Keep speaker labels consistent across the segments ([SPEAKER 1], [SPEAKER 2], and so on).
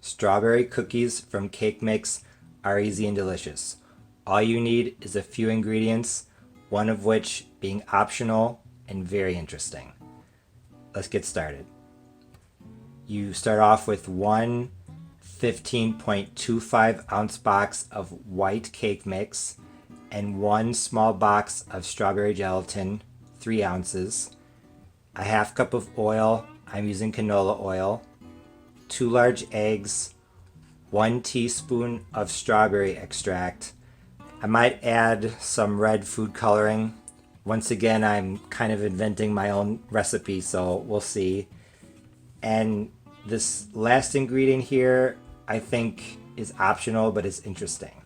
[SPEAKER 1] Strawberry cookies from Cake Mix are easy and delicious. All you need is a few ingredients, one of which being optional and very interesting. Let's get started. You start off with one 15.25 ounce box of white cake mix and one small box of strawberry gelatin, 3 ounces, a half cup of oil, I'm using canola oil, 2 large eggs, 1 teaspoon of strawberry extract. I might add some red food coloring. Once again, I'm kind of inventing my own recipe, so we'll see. And this last ingredient here, I think is optional, but it's interesting.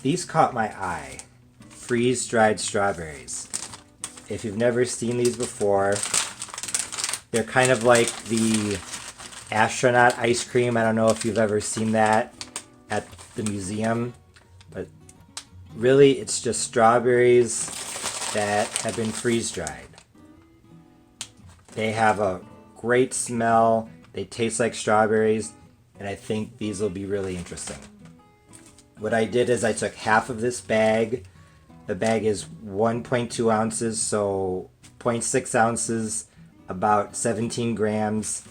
[SPEAKER 1] These caught my eye. Freeze-dried strawberries. If you've never seen these before, they're kind of like the astronaut ice cream. I don't know if you've ever seen that at the museum, but really it's just strawberries that have been freeze-dried. They have a great smell, they taste like strawberries, and I think these will be really interesting. What I did is I took half of this bag. The bag is 1.2 ounces, so 0.6 ounces, about 17 grams,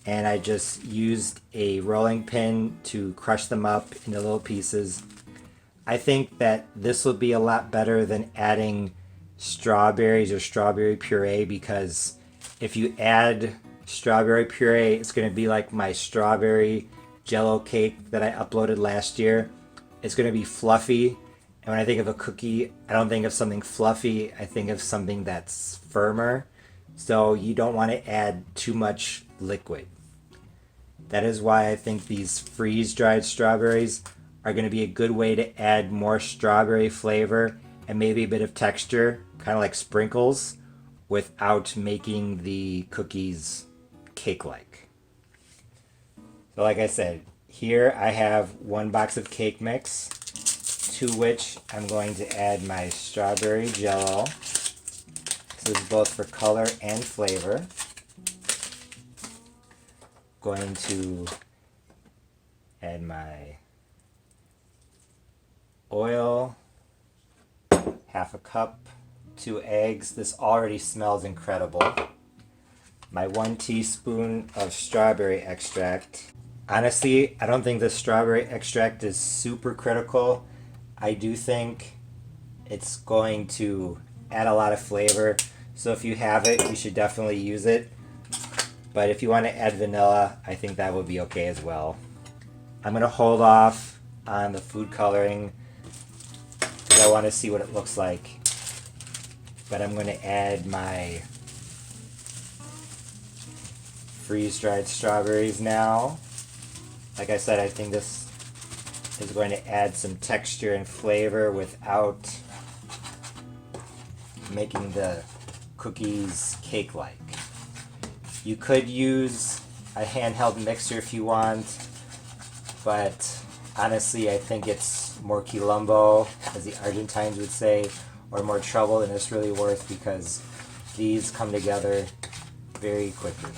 [SPEAKER 1] and I just used a rolling pin to crush them up into little pieces. I think that this will be a lot better than adding strawberries or strawberry puree, because if you add strawberry puree, it's going to be like my strawberry jello cake that I uploaded last year. It's going to be fluffy, and when I think of a cookie, I don't think of something fluffy, I think of something that's firmer. So you don't want to add too much liquid. That is why I think these freeze-dried strawberries are going to be a good way to add more strawberry flavor and maybe a bit of texture, kind of like sprinkles, without making the cookies cake-like. So like I said, here I have one box of cake mix, to which I'm going to add my strawberry jello. This is both for color and flavor. Going to add my oil, half a cup, 2 eggs. This already smells incredible. My 1 teaspoon of strawberry extract. Honestly, I don't think the strawberry extract is super critical. I do think it's going to add a lot of flavor. So if you have it, you should definitely use it. But if you want to add vanilla, I think that would be okay as well. I'm going to hold off on the food coloring because I want to see what it looks like. But I'm going to add my freeze-dried strawberries now. Like I said, I think this is going to add some texture and flavor without making the cookies cake-like. You could use a handheld mixer if you want, but honestly I think it's more quilombo, as the Argentines would say, or more trouble than it's really worth, because these come together very quickly.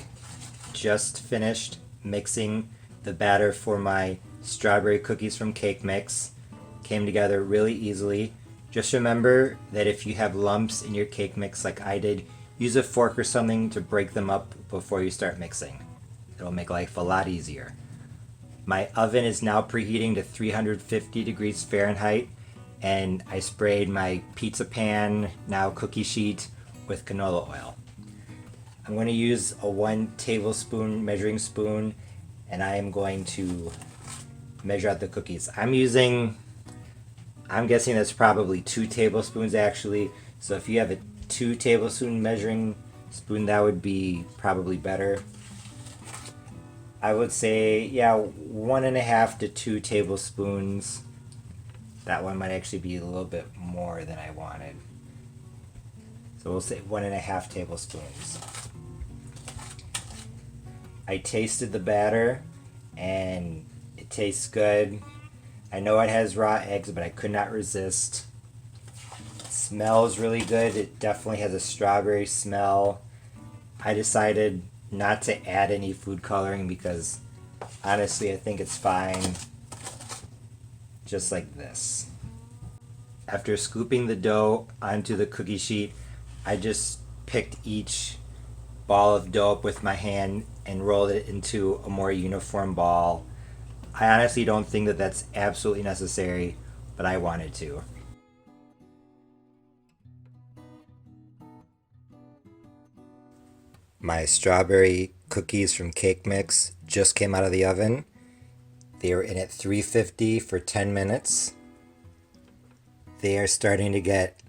[SPEAKER 1] Just finished mixing the batter for my strawberry cookies from Cake Mix. Came together really easily. Just remember that if you have lumps in your cake mix like I did, use a fork or something to break them up before you start mixing. It'll make life a lot easier. My oven is now preheating to 350 degrees Fahrenheit, and I sprayed my pizza pan, now cookie sheet, with canola oil. I'm going to use a 1 tablespoon measuring spoon, and I am going to measure out the cookies. I'm guessing that's probably 2 tablespoons actually, so if you have a 2 tablespoon measuring spoon, that would be probably better. I would say, yeah, 1.5 to 2 tablespoons. That one might actually be a little bit more than I wanted. So we'll say 1.5 tablespoons. I tasted the batter and it tastes good. I know it has raw eggs, but I could not resist. It smells really good. It definitely has a strawberry smell. I decided not to add any food coloring because Honestly, I think it's fine just like this. After scooping the dough onto the cookie sheet, I just picked each ball of dough up with my hand and rolled it into a more uniform ball. I honestly don't think that that's absolutely necessary, but I wanted to. My strawberry cookies from Cake Mix just came out of the oven. They were in at 350 for 10 minutes. They are starting to get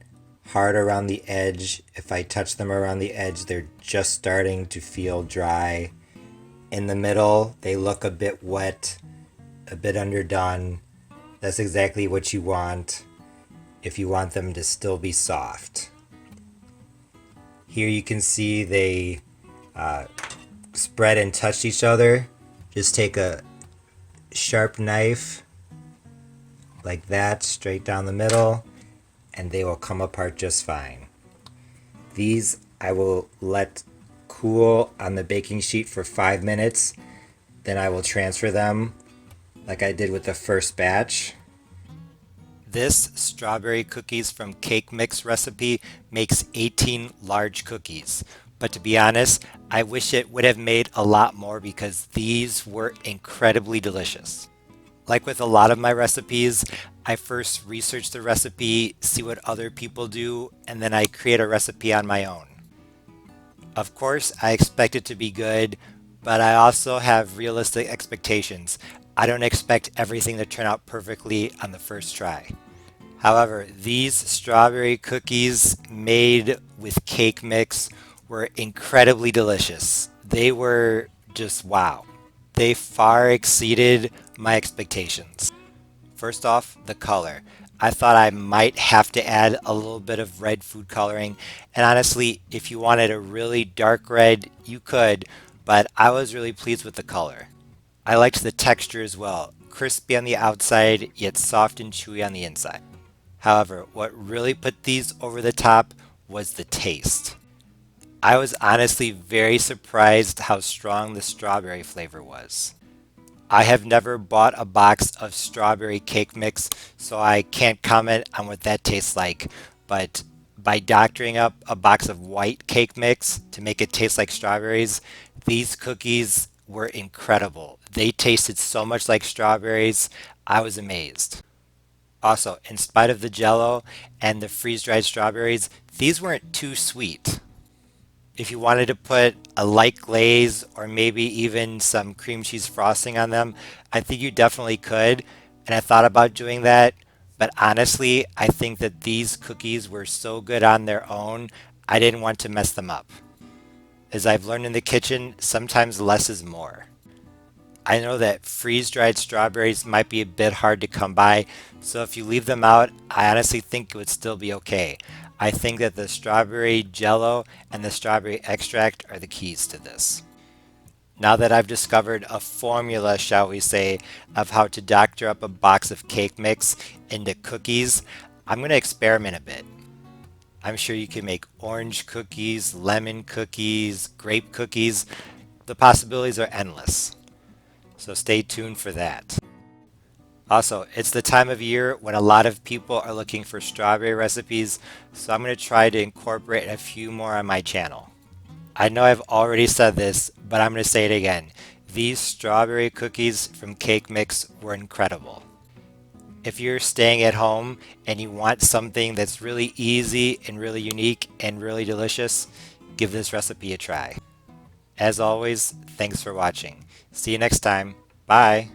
[SPEAKER 1] hard around the edge. If I touch them around the edge, they're just starting to feel dry. In the middle, they look a bit wet, a bit underdone. That's exactly what you want if you want them to still be soft. Here you can see they spread and touch each other. Just take a sharp knife like that straight down the middle and they will come apart just fine. These I will let cool on the baking sheet for 5 minutes. Then I will transfer them like I did with the first batch. This strawberry cookies from Cake Mix recipe makes 18 large cookies. But to be honest, I wish it would have made a lot more because these were incredibly delicious. Like with a lot of my recipes, I first research the recipe, see what other people do, and then I create a recipe on my own. Of course, I expect it to be good, but I also have realistic expectations. I don't expect everything to turn out perfectly on the first try. However, these strawberry cookies made with cake mix were incredibly delicious. They were just wow. They far exceeded my expectations. First off, the color. I thought I might have to add a little bit of red food coloring. And honestly, if you wanted a really dark red, you could, but I was really pleased with the color. I liked the texture as well. Crispy on the outside, yet soft and chewy on the inside. However, what really put these over the top was the taste. I was honestly very surprised how strong the strawberry flavor was. I have never bought a box of strawberry cake mix, so I can't comment on what that tastes like. But by doctoring up a box of white cake mix to make it taste like strawberries, these cookies were incredible. They tasted so much like strawberries, I was amazed. Also, in spite of the jello and the freeze-dried strawberries, these weren't too sweet. If you wanted to put a light glaze or maybe even some cream cheese frosting on them, I think you definitely could. And I thought about doing that, but honestly, I think that these cookies were so good on their own, I didn't want to mess them up. As I've learned in the kitchen, sometimes less is more. I know that freeze-dried strawberries might be a bit hard to come by, so if you leave them out, I honestly think it would still be okay. I think that the strawberry jello and the strawberry extract are the keys to this. Now that I've discovered a formula, shall we say, of how to doctor up a box of cake mix into cookies, I'm going to experiment a bit. I'm sure you can make orange cookies, lemon cookies, grape cookies. The possibilities are endless. So stay tuned for that. Also, it's the time of year when a lot of people are looking for strawberry recipes, so I'm going to try to incorporate a few more on my channel. I know I've already said this, but I'm going to say it again. These strawberry cookies from Cake Mix were incredible. If you're staying at home and you want something that's really easy and really unique and really delicious, give this recipe a try. As always, thanks for watching. See you next time. Bye.